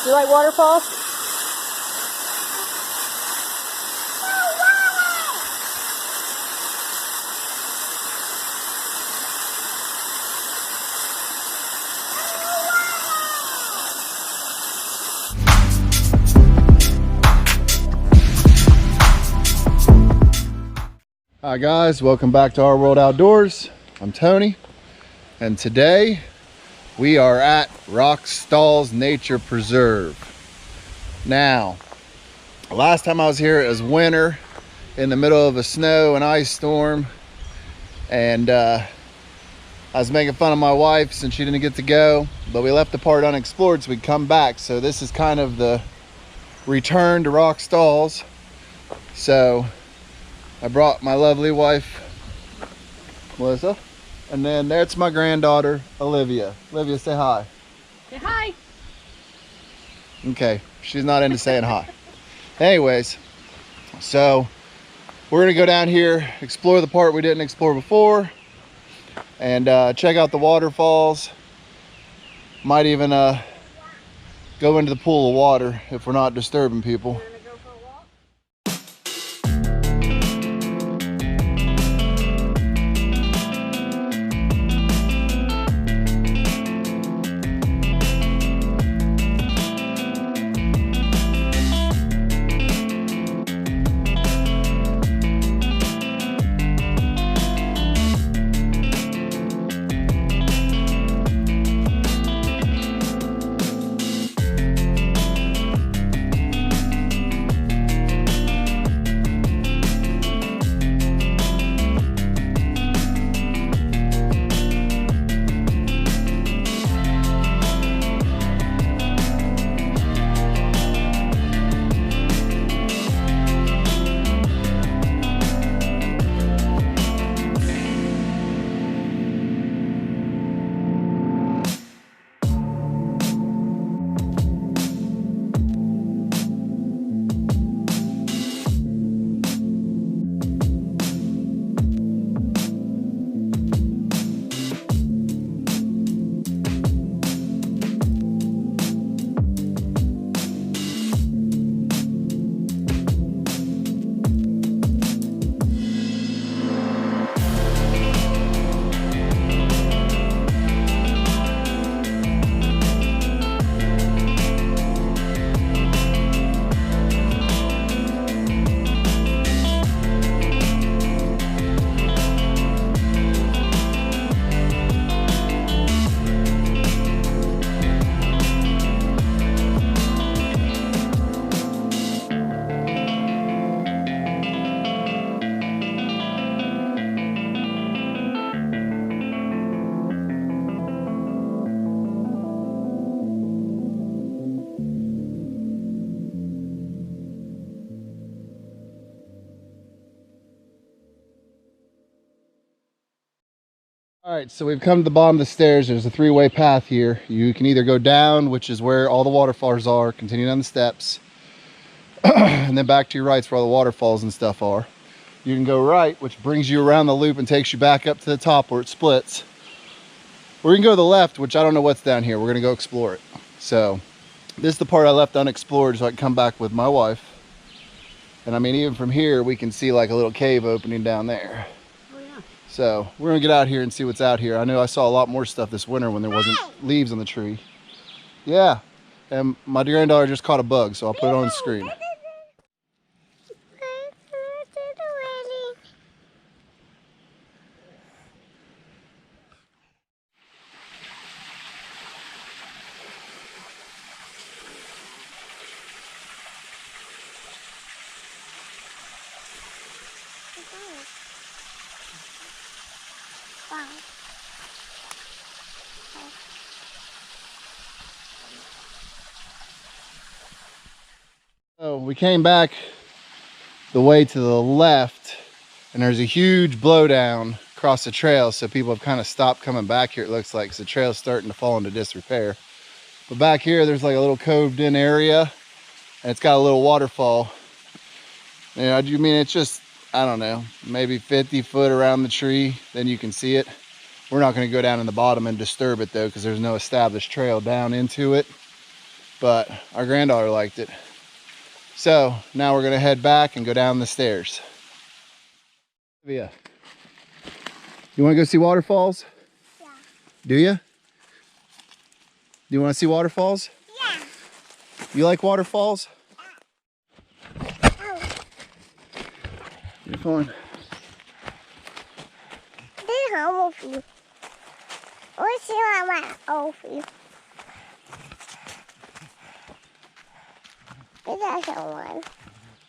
You like waterfalls? Hi guys, welcome back to Our World Outdoors. I'm Tony, and today we are at Rock Stalls Nature Preserve. Now, last time I was here it was winter in the middle of a snow and ice storm, and I was making fun of my wife since she didn't get to go, but we left the part unexplored so we'd come back. So this is kind of the return to Rock Stalls. So I brought my lovely wife, Melissa, and then there's my granddaughter, Olivia. Olivia, say hi. Say hi. Okay, she's not into saying hi. Anyways, so we're gonna go down here, explore the part we didn't explore before, and check out the waterfalls. Might even go into the pool of water if we're not disturbing people. All right, so we've come to the bottom of the stairs. There's a three-way path here. You can either go down, which is where all the waterfalls are, continue down the steps, and then back to your right where all the waterfalls and stuff are. You can go right, which brings you around the loop and takes you back up to the top where it splits. We're gonna go to the left, which I don't know what's down here. We're gonna go explore it. So this is the part I left unexplored so I can come back with my wife. And I mean, even from here, we can see like a little cave opening down there. So we're gonna get out here and see what's out here. I know I saw a lot more stuff this winter when there wasn't leaves on the tree. Yeah, and my granddaughter just caught a bug, so I'll put it on the screen. So we came back the way to the left, and there's a huge blowdown across the trail, so people have kind of stopped coming back here, it looks like, because the trail's starting to fall into disrepair. But back here there's like a little coved in area, and it's got a little waterfall. You know, I mean, it's just, I don't know, maybe 50 foot around the tree, then you can see it. We're not going to go down in the bottom and disturb it though, because there's no established trail down into it. but our granddaughter liked it. So now we're gonna head back and go down the stairs. Olivia, you wanna go see waterfalls? Yeah. Do you? Do you wanna see waterfalls? Yeah. You like waterfalls? Oh, You're fine. this is home for you. What's your home for you? This is one.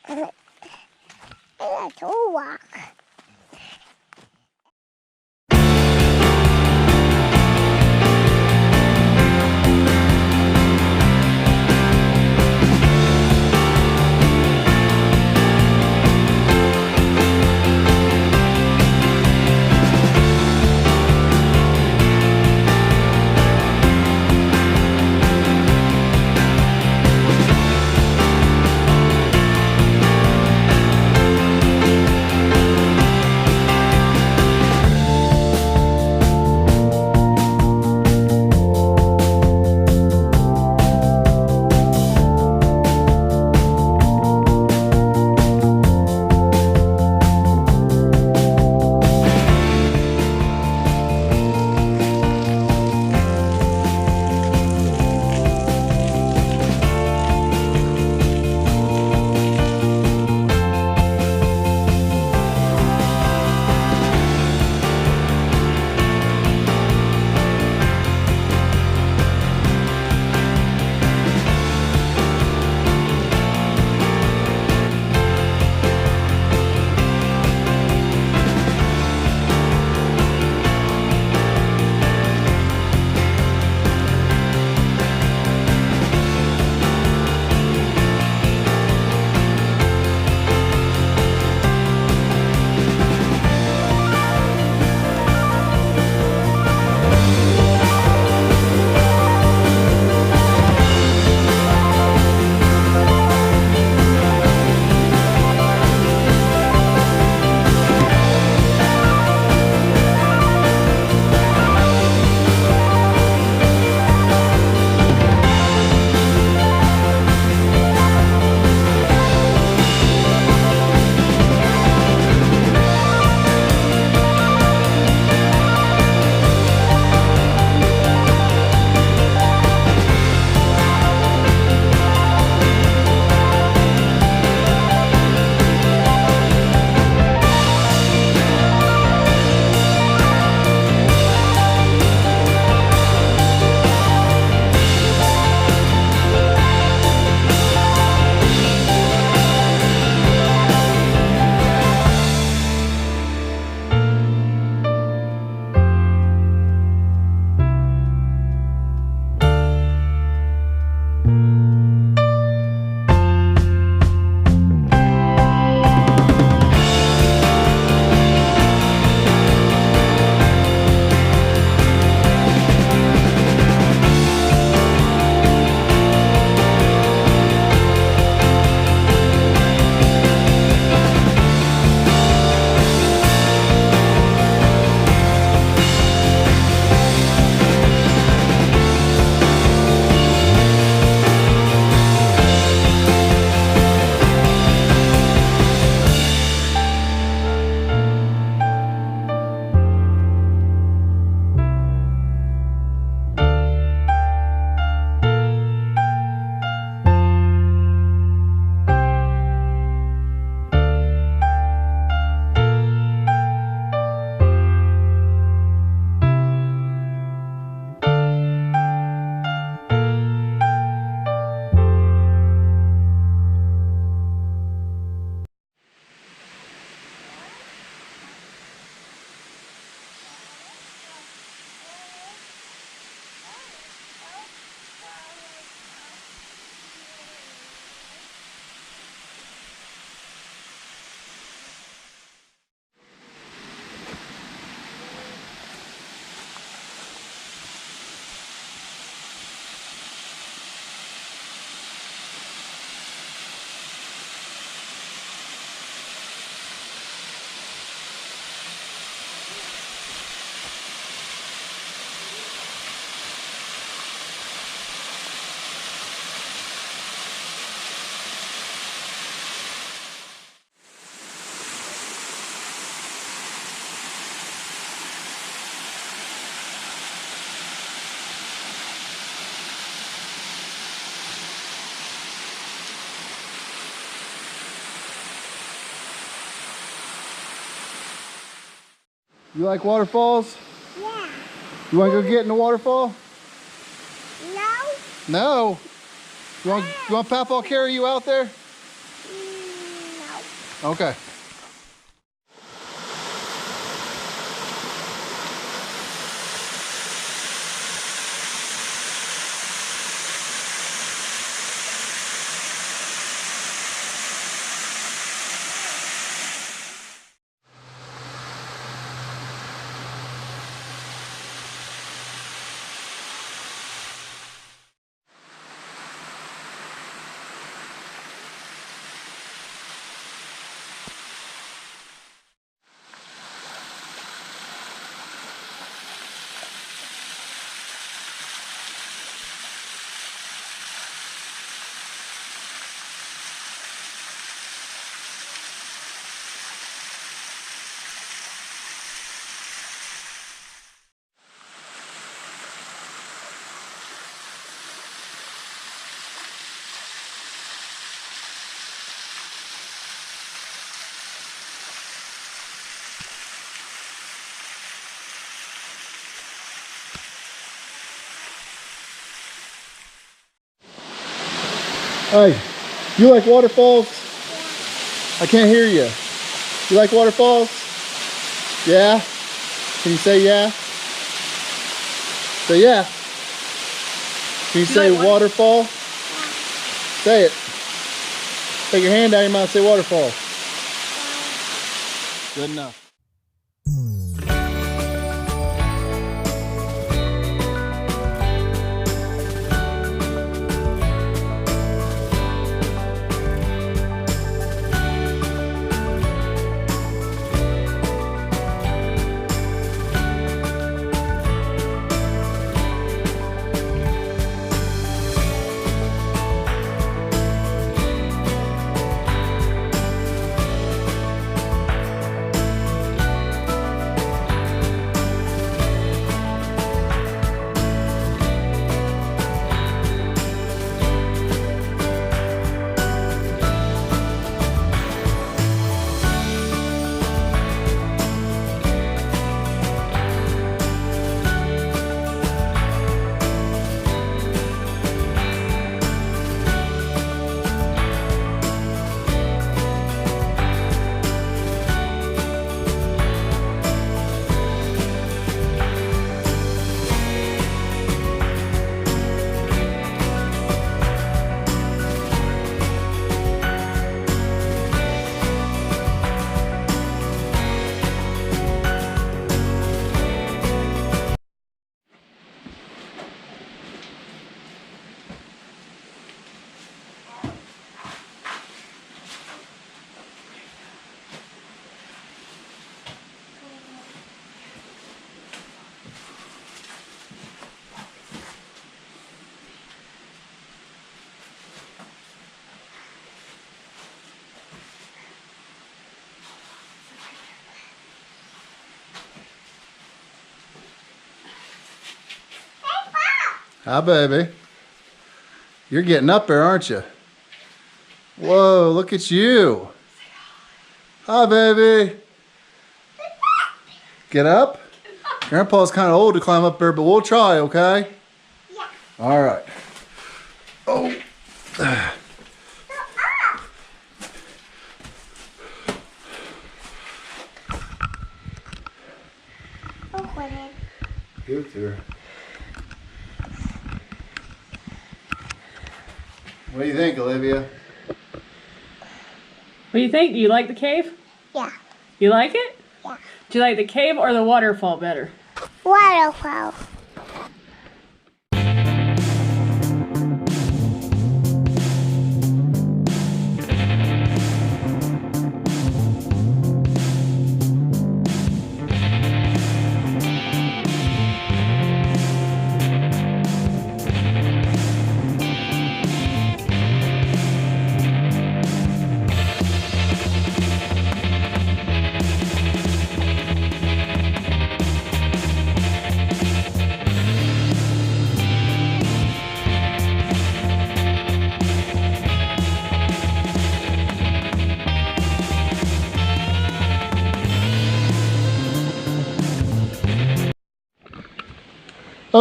This is a walk. You like waterfalls? Yeah. You want to go get in the waterfall? No? No. You want Papa to carry you out there? No. Okay. Hey, you like waterfalls? I can't hear you. You like waterfalls? Yeah? Can you say yeah? Say yeah. Can you say like waterfall? Say it. Take your hand out of your mouth and say waterfall. Good enough. Hi, baby. You're getting up there, aren't you? Whoa, look at you. Hi, baby. Get up. Grandpa's kind of old to climb up there, but we'll try, okay? Yeah. All right. Oh. Give it to her. What do you think, Olivia? What do you think? Do you like the cave? Yeah. You like it? Yeah. Do you like the cave or the waterfall better? Waterfall.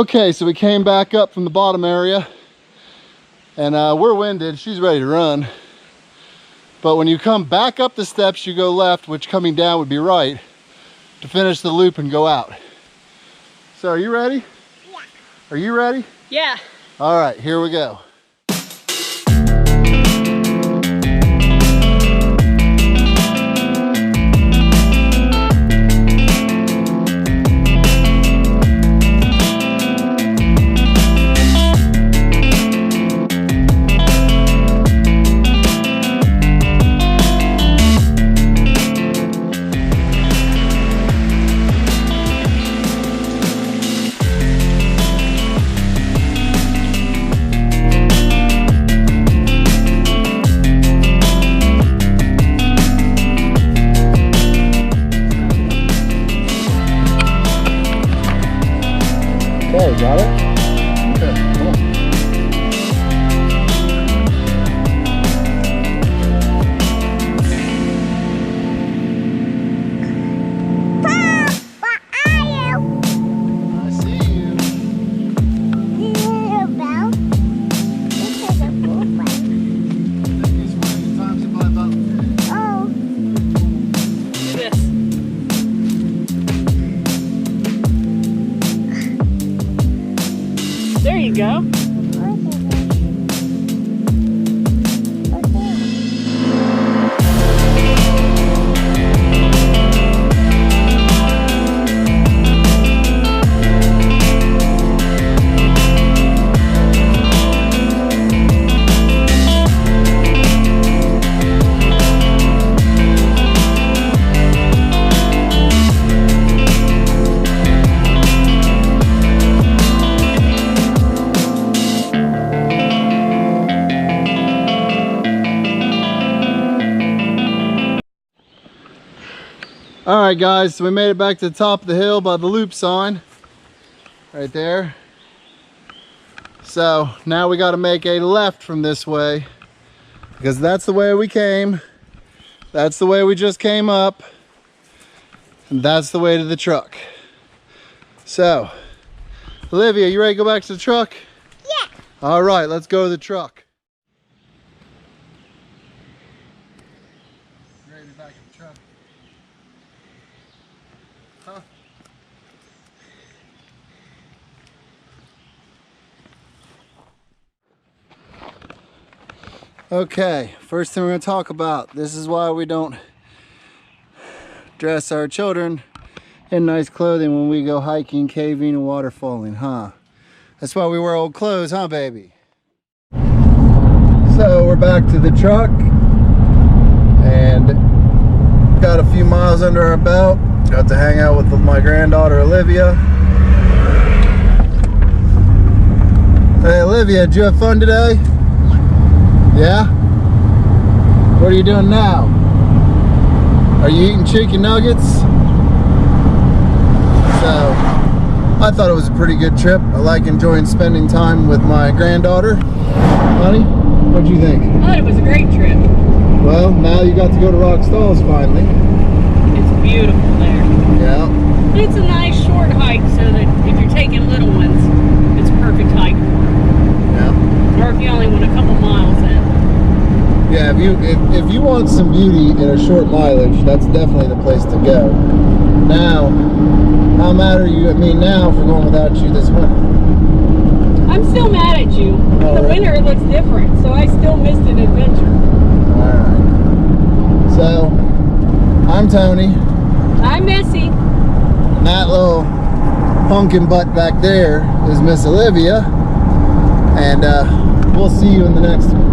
Okay, so we came back up from the bottom area, and we're winded. She's ready to run. But when you come back up the steps, you go left, which coming down would be right, to finish the loop and go out. So are you ready? Yeah. Are you ready? Yeah. All right, here we go. Okay, got it? Okay, come on. Where are you? I see you. Little bell. This is a cool one. Oh. Do this. There you go. All right, guys, so we made it back to the top of the hill by the loop sign right there. So now we got to make a left from this way, because that's the way we came, that's the way we just came up, and that's the way to the truck. So Olivia, you ready to go back to the truck? Yeah. All right, let's go to the truck. Ready to back to the truck? Huh? Okay, first thing we're going to talk about. This is why we don't dress our children in nice clothing when we go hiking, caving, and waterfalling, huh? That's why we wear old clothes, huh, baby? So we're back to the truck and got a few miles under our belt. Got to hang out with my granddaughter Olivia. Hey Olivia, did you have fun today? Yeah? What are you doing now? Are you eating chicken nuggets? So, I thought it was a pretty good trip. I like enjoying spending time with my granddaughter. Honey, what'd you think? I thought it was a great trip. Well, now you got to go to Rock Stalls finally. It's beautiful there. Yeah. It's a nice short hike, so that if you're taking little ones, it's a perfect hike for them. Yeah. Or if you only want a couple miles in. Yeah, if you want some beauty in a short mileage, that's definitely the place to go. Now, how mad are you at me now for going without you this winter? I'm still mad at you. All The right. winter looks different, so I still missed an adventure. Alright. So, I'm Tony. I'm Missy. And that little pumpkin butt back there is Miss Olivia. And we'll see you in the next one.